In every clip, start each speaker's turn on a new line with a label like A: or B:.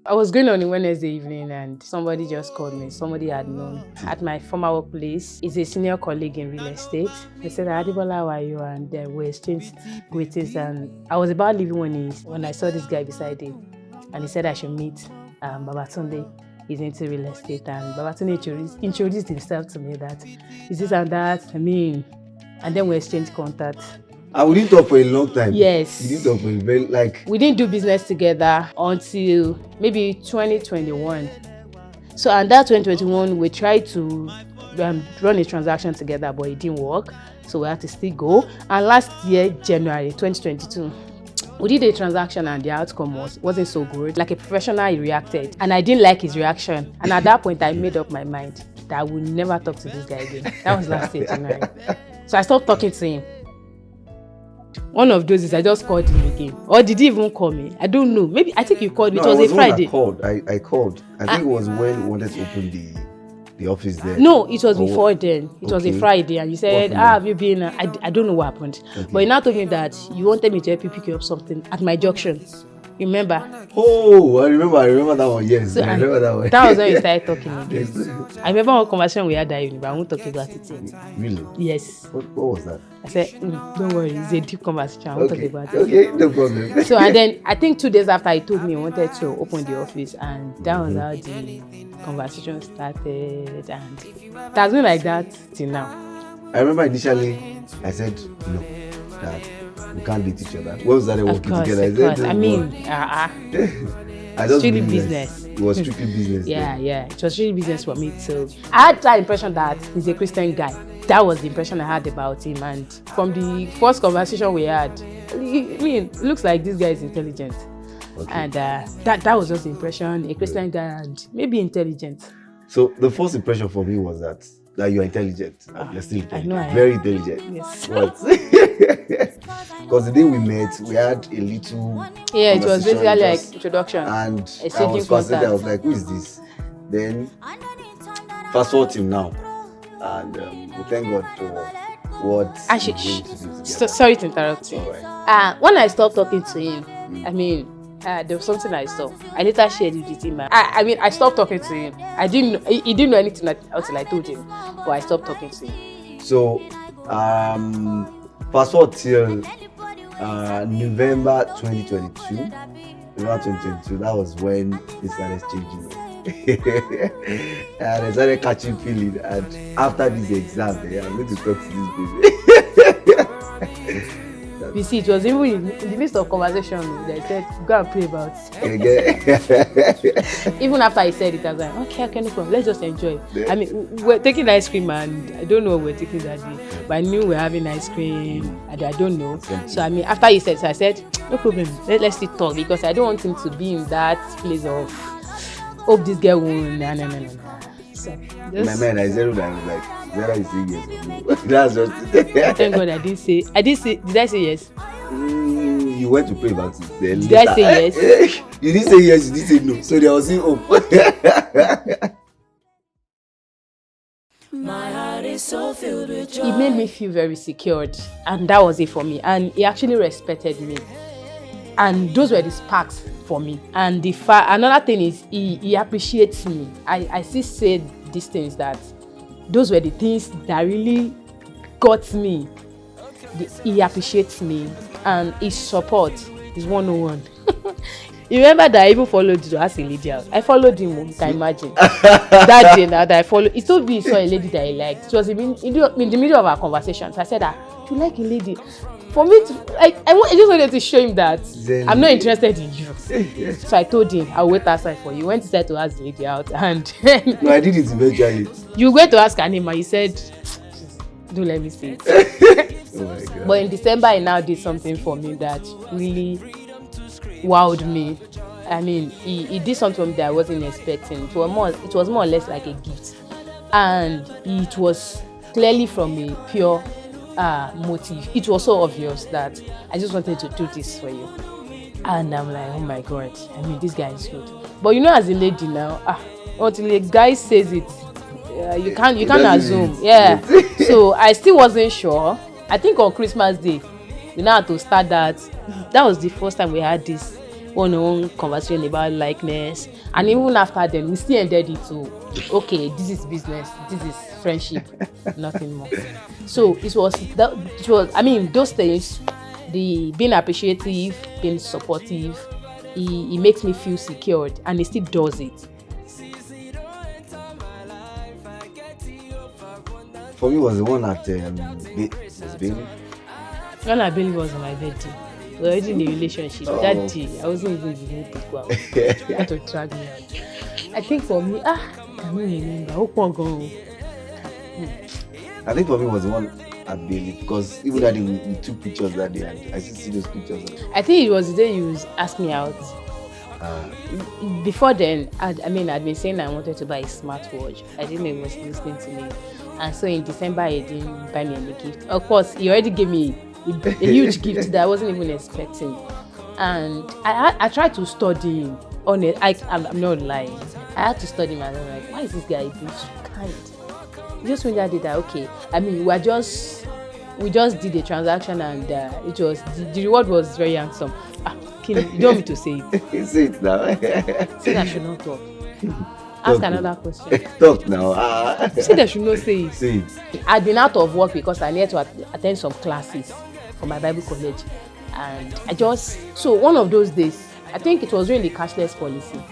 A: I was going on a Wednesday evening and somebody just called me. Somebody I had known at my former workplace. He's a senior colleague in real estate. They said, Adibola, how are you? And we exchanged greetings. And I was about leaving when I saw this guy beside him. And he said I should meet Babatunde. He's into real estate. And Babatunde introduced himself to me that is this and that. And then we exchanged contact.
B: And we didn't talk for a long time.
A: Yes.
B: We didn't talk for a very,
A: we didn't do business together until maybe 2021. So, and that 2021, we tried to run a transaction together, but it didn't work. So we had to still go. And last year, January 2022, we did a transaction and the outcome wasn't so good. Like a professional, he reacted. And I didn't like his reaction. And at that point, I made up my mind that I would never talk to this guy again. That was last year, January. So I stopped talking to him. One of those is I just called him again. Or did he even call me? I don't know. Maybe I think you called me. It was a Friday.
B: I called. I think it was when we wanted to open the office there.
A: No, it was before then. It was a Friday. And you said, have you been? I don't know what happened. Okay. But you now told me that you wanted me to help you pick you up something at my junction. Remember?
B: Oh, I remember that one. Yes, so I remember that one.
A: That was when we started talking again. Yes. I remember one conversation we had that evening, but I won't talk about it yet.
B: Really?
A: Yes.
B: What was that?
A: I said, don't worry, it's a deep conversation. I won't talk about it.
B: Okay, no problem.
A: So, and then I think 2 days after, he told me he wanted to open the office, and that was how the conversation started, and it has been like that till now.
B: I remember initially, I said, no, that we can't date each other. When we started working together,
A: I just strictly business.
B: It was strictly business.
A: Yeah. It was strictly business for me. So I had that impression that he's a Christian guy. That was the impression I had about him. And from the first conversation we had, it looks like this guy is intelligent. Okay. And that was just the impression, a Christian guy and maybe intelligent.
B: So the first impression for me was that you're intelligent. You're still intelligent.
A: I know
B: very intelligent.
A: Yes.
B: Because the day we met, we had a little
A: it was basically like introduction.
B: And I was fascinated. I was like, who is this? Then fast forward to now. And we thank God for what
A: sorry to interrupt you.
B: Right.
A: When I stopped talking to him, there was something I saw. I later shared it with him. I stopped talking to him. He didn't know anything until I told him. But I stopped talking to him.
B: So, fast forward till November 2022. That was when it started changing. And I started catching feeling. And after this exam, I'm going to talk to this baby.
A: You see, it was even in the midst of conversation, they said, go and pray about it. Even after I said it, I was like, okay, no problem, let's just enjoy. Yeah. We're taking ice cream and I don't know what we're taking that day, but I knew we're having ice cream and I don't know. So, after he said, so I said, no problem, let's still talk because I don't want him to be in that place of, hope this girl won't, no. So,
B: in my mind, I zeroed and I was like, Zara is saying yes or no. That's just
A: thank God I did say yes?
B: You went to pray about it then.
A: Did I say yes?
B: You didn't say yes, you didn't say no. So there was still hope.
C: My heart is so filled with joy.
A: He made me feel very secured, and that was it for me. And he actually respected me. And those were the sparks for me. And another thing is he appreciates me. I still say these things that those were the things that really got me. He appreciates me and his support is 101. You remember that I even followed you to ask a lady out. I followed him, you can imagine. That day now that I followed, he told me he saw a lady that he liked. It was in the middle of our conversation. So I said, you like a lady? For me, I just wanted to show him that I'm not interested in you. So I told him, I'll wait outside for you. When he said to ask the lady out, and
B: no, I did it eventually.
A: You went to ask her name and you said, do let me see it.
B: Oh my God.
A: But in December, he now did something for me that really wowed me. He did something for me that I wasn't expecting. It was more or less like a gift. And it was clearly from a pure motive. It was so obvious that I just wanted to do this for you. And I'm like, oh my God, this guy is good. But as a lady now, until a guy says it, you can't assume. Yeah. So I still wasn't sure. I think on Christmas Day, we now had to start that. That was the first time we had this one-on-one conversation about likeness, and even after then, we still ended it to, okay, this is business, this is friendship, nothing more. So it was I mean, those things, the being appreciative, being supportive, it makes me feel secured, and it still does it.
B: For me, it was the one at was Bailey.
A: When I believe was on my birthday, we were already in a relationship. That day, I wasn't even beginning to go out. You had to drag me out. I think for me, I can't remember.
B: I think for me it was the one at Bailey, because even that day we took pictures that day, and I still see those pictures.
A: I think it was the day you asked me out. Before then, I'd been saying I wanted to buy a smartwatch. I didn't know he was listening to me. And so in December, he didn't buy me any gift. Of course, he already gave me a huge gift that I wasn't even expecting. And I tried to study him. I'm not lying. I had to study him, and I'm like, why is this guy being so kind? Just when I did that, okay. I mean, we just did a transaction, and it was the reward was very handsome. You don't want me to say it?
B: Say it now.
A: Say that I should not talk. Ask another question.
B: Talk now.
A: Say that I should not say it.
B: Say it.
A: I'd been out of work because I needed to attend some classes for my Bible college, and so one of those days, I think it was during the cashless policy,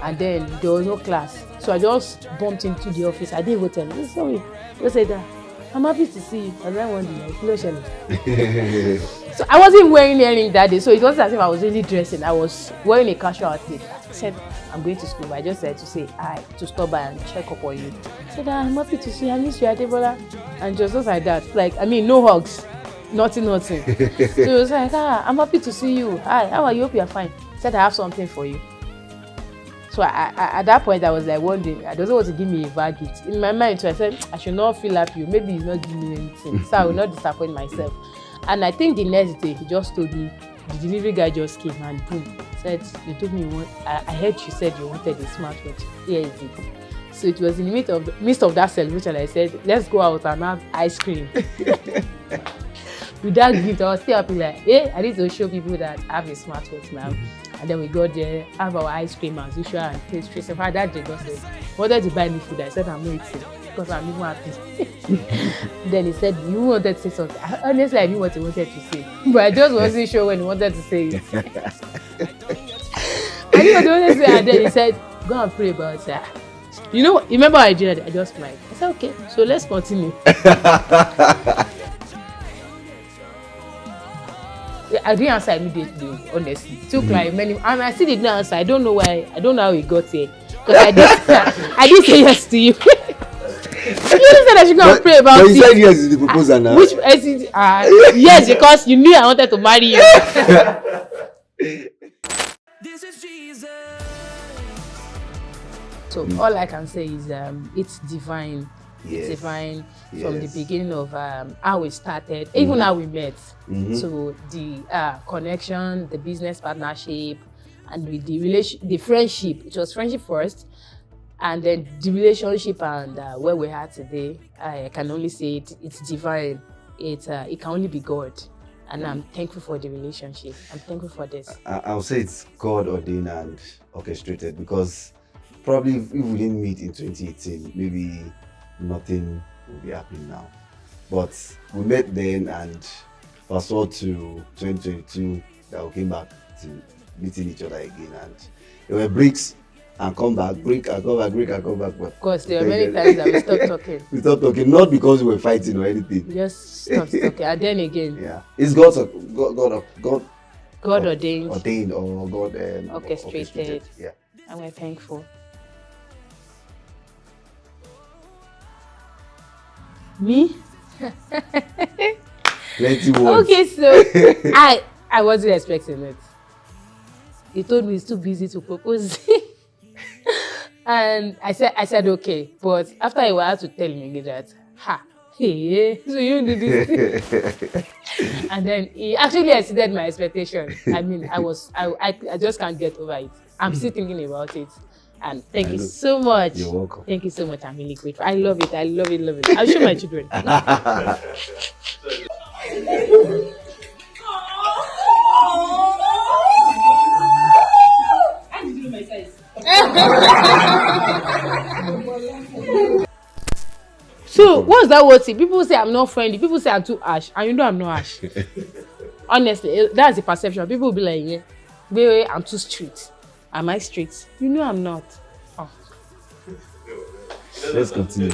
A: and then there was no class, so I just bumped into the office. I didn't even tell him. Sorry, just said that I'm happy to see you. And then one day, so I wasn't wearing earring that day, so it wasn't as if I was really dressing. I was wearing a casual outfit. I said I'm going to school, but I just said to say hi, to stop by and check up on you. I said I'm happy to see you. I miss you, Adebola, and just like that. Like, I mean, no hugs, nothing. So it was like, I'm happy to see you. Hi, how are you? Hope you're fine. I said I have something for you. So I at that point I was like wondering, I don't want to give me a bad gift. In my mind, so I said I should not feel happy. Maybe he's not giving me anything, so I will not disappoint myself. And I think the next day he just told me, the delivery guy just came and boom, said, you told me I heard you said you wanted a smartwatch. Here is it. So it was in the midst of that celebration. I said, let's go out and have ice cream. With that gift, I was still happy, like, hey, I need to show people that I have a smartwatch now. And then we got there, have our ice cream as usual, and pastries. In fact, that day just said, wanted to buy me food. I said, I'm not eating because I'm even happy. Then he said, you wanted to say something. Honestly, I knew what he wanted to say, but I just wasn't sure when he wanted to say it. I knew what he wanted to say, and then he said, go and pray about that. You know, remember I did it? I just smiled. I said, okay, so let's continue. I didn't answer immediately, honestly. It took like many, and I still didn't answer. I don't know why. I don't know how he got here. Because I did say yes to you. You said I should go and pray about it.
B: But you said yes to the proposal now.
A: Which yes, because you knew I wanted to marry you.
C: This is Jesus.
A: So all I can say is it's divine.
B: Yes.
A: It's divine from the beginning of how we started, even how we met. So the connection, the business partnership, and with the friendship. It was friendship first, and then the relationship, and where we are today. I can only say it's divine. It can only be God, and I'm thankful for the relationship. I'm thankful for this.
B: I'll say it's God ordained and orchestrated, because probably if we didn't meet in 2018, maybe nothing will be happening now. But we met then, and fast forward to 2022, that we came back to meeting each other again, and there were breaks and come back, break and come back, break and come back.
A: Of course, there were many times that we stopped talking.
B: We stopped talking, not because we were fighting or anything.
A: We just stopped talking, and then again.
B: Yeah, it's God
A: ordained
B: or God
A: orchestrated.
B: Yeah,
A: and we're thankful. Me?
B: Plenty words.
A: Okay, so I wasn't expecting it. He told me he's too busy to propose. And I said okay, but after a while I had to tell him again that hey, so you do this. And then he actually exceeded my expectation. I mean, I just can't get over it. I'm still thinking about it. And thank you so much.
B: You're welcome.
A: Thank you so much. I'm really grateful. I love it. I love it. Love it. I'll show my children. So what's that word? People say I'm not friendly. People say I'm too harsh, and you know I'm not harsh. Honestly, that's the perception. People will be like, yeah, baby, I'm too strict. Am I strict? You know I'm not. Oh.
B: Let's continue.